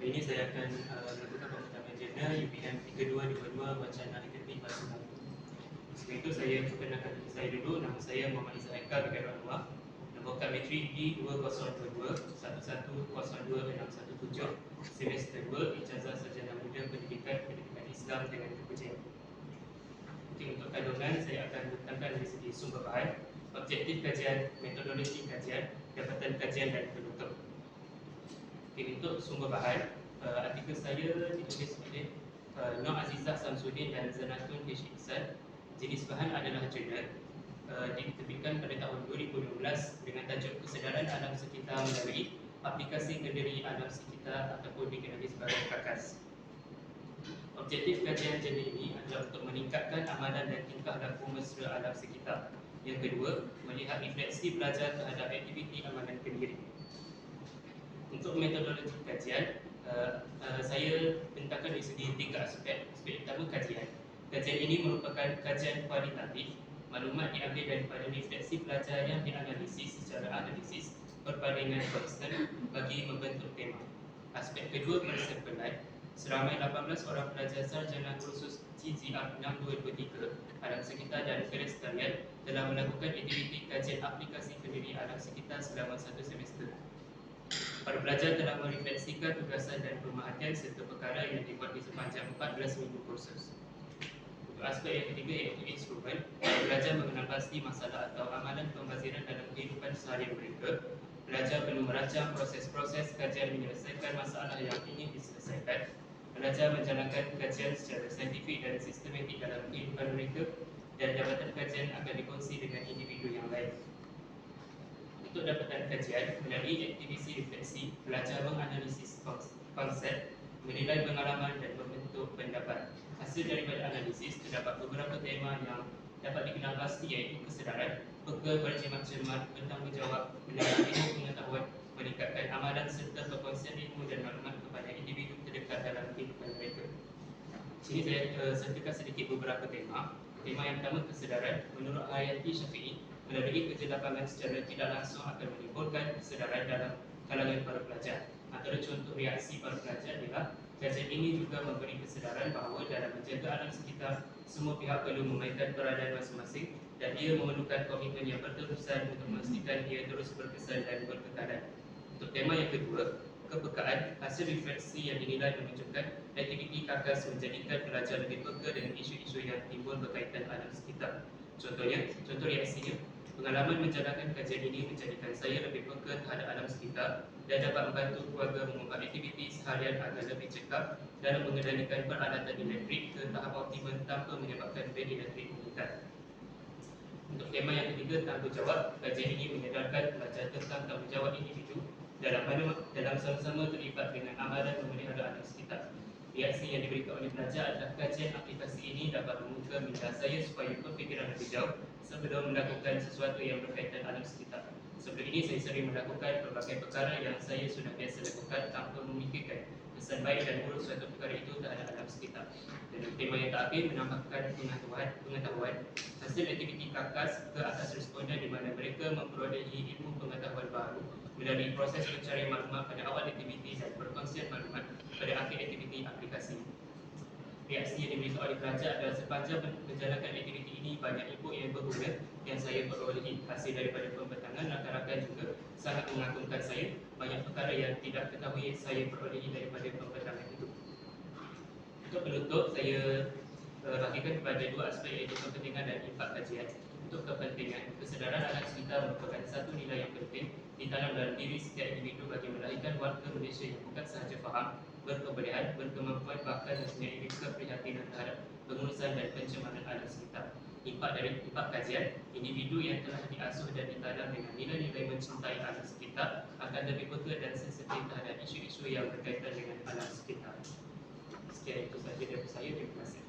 Kali ini saya akan melakukan pemutaran agenda UPM 3222 Wacana Akademik Bahasa Melayu. Sebelum itu saya perkenalkan diri saya dulu. Nama saya Muhammad Izzah Eka Bikar Anwar. Nombor metrik D2022 11026117 semester 2 Ijazah Sarjana Muda Pendidikan Islam dengan Kepercayaan. Okey, untuk kandungan saya akan bentangkan dari segi sumber bahan, objektif kajian, metodologi kajian, dapatan kajian dan penutup. Okay, untuk sumber bahan, artikel saya ditulis oleh Nur Azizah Samsudin dan Zanatun H. Ihsan. Jenis bahan adalah jurnal, diterbitkan pada tahun 2016 dengan tajuk Kesedaran Alam Sekitar melalui aplikasi kendali alam sekitar ataupun dikenali sebagai KAKAS. Objektif kajian jurnal ini adalah untuk meningkatkan amalan dan tingkah laku mesra alam sekitar. Yang kedua, melihat refleksi pelajar terhadap aktiviti amalan kendiri. Untuk metodologi kajian, saya bentangkan dari segi 3 aspek. Aspek pertama, kajian. Kajian ini merupakan kajian kualitatif. Maklumat diambil daripada refleksi pelajar yang dianalisis secara analisis perbandingan konstan bagi membentuk tema. Aspek kedua, persampaian. Seramai 18 orang pelajar sarjana kursus CGR 6223 alam sekitar dan kelestarian telah melakukan aktiviti kajian aplikasi kendali alam sekitar selama 1 semester. Para pelajar telah merefleksikan tugasan dan pemerhatian serta perkara yang dibuat di sepanjang 14 minggu kursus. Untuk aspek yang ketiga iaitu instrumen, pelajar mengenal pasti masalah atau amalan pembaziran dalam kehidupan seharian mereka. Pelajar perlu merancang proses-proses kajian menyelesaikan masalah yang ingin diselesaikan. Pelajar menjalankan kajian secara saintifik dan sistematik dalam kehidupan mereka, dan dapatan kajian akan dikongsi dengan individu yang lain. Untuk dapatan kajian, melalui aktiviti refleksi, pelajar menganalisis konsep, menilai pengalaman dan membentuk pendapat. Hasil daripada analisis, terdapat beberapa tema yang dapat dikenal pasti iaitu kesedaran, peka, berjimat cermat, bertanggungjawab, mendapat ilmu pengetahuan, meningkatkan amalan serta perkongsian ilmu dan maklumat kepada individu terdekat dalam kehidupan mereka. Sini saya sertakan sedikit beberapa tema. Tema yang pertama, kesedaran. Menurut Hayati Syafi'i, melalui kerja lapangan secara tidak langsung akan menimbulkan kesedaran dalam kalangan para pelajar. Antara contoh reaksi para pelajar ialah kajian ini juga memberi kesedaran bahawa dalam menjaga alam sekitar, semua pihak perlu memainkan peranan masing-masing dan ia memerlukan komitmen yang berterusan untuk memastikan ia terus berkesan dan berkekalan. Untuk tema yang kedua, kepekaan. Hasil refleksi yang dinilai menunjukkan aktiviti KAKAS menjadikan pelajar lebih peka dengan isu-isu yang timbul berkaitan alam sekitar. Contoh reaksinya, pengalaman menjalankan kajian ini menjadikan saya lebih peka terhadap alam sekitar dan dapat membantu keluarga mengubah aktiviti seharian agar lebih cekap dalam mengendalikan peralatan elektrik ke tahap optimum tanpa menyebabkan bil elektrik meningkat. Untuk tema yang ketiga, tanggungjawab. Kajian ini menyedarkan pelajar tentang tanggungjawab individu dalam sama-sama terlibat dengan amalan memelihara alam sekitar. Reaksi yang diberikan oleh pelajar adalah kajian aplikasi ini dapat membuka minda saya supaya berfikiran lebih jauh sebelum melakukan sesuatu yang berkaitan alam sekitar. Sebelum ini saya sering melakukan berbagai perkara yang saya sudah biasa lakukan tanpa memikirkan kesan baik dan buruk suatu perkara itu terhadap alam sekitar. Dan tema yang terakhir, menambahkan pengetahuan. Hasil aktiviti KAKAS ke atas responden di mana mereka memperolehi ilmu pengetahuan baru melalui proses pencarian maklumat pada awal aktiviti dan perkongsian maklumat pada akhir aktiviti aplikasi. Reaksi yang diberikan oleh pelajar adalah sepanjang menjalankan aktiviti ini banyak input yang berguna yang saya perolehi. Hasil daripada pembentangan rakan-rakan juga sangat mengagumkan saya. Banyak perkara yang tidak ketahui saya perolehi daripada pembentangan itu. Untuk penutup, saya bagikan kepada 2 aspek iaitu kepentingan dan impak kajian. Untuk kepentingan, kesedaran alam sekitar merupakan satu nilai yang penting ditanam dalam diri setiap individu bagi melahirkan warga Malaysia yang bukan sahaja faham, berkebolehan, berkemampuan bahkan mempunyai keprihatinan terhadap pengurusan dan pencemaran alam sekitar. Impak kajian, individu yang telah diasuh dan ditanam dengan nilai-nilai mencintai alam sekitar akan lebih peka dan sensitif terhadap isu-isu yang berkaitan dengan alam sekitar. Sekian itu sahaja dari saya. Terima kasih.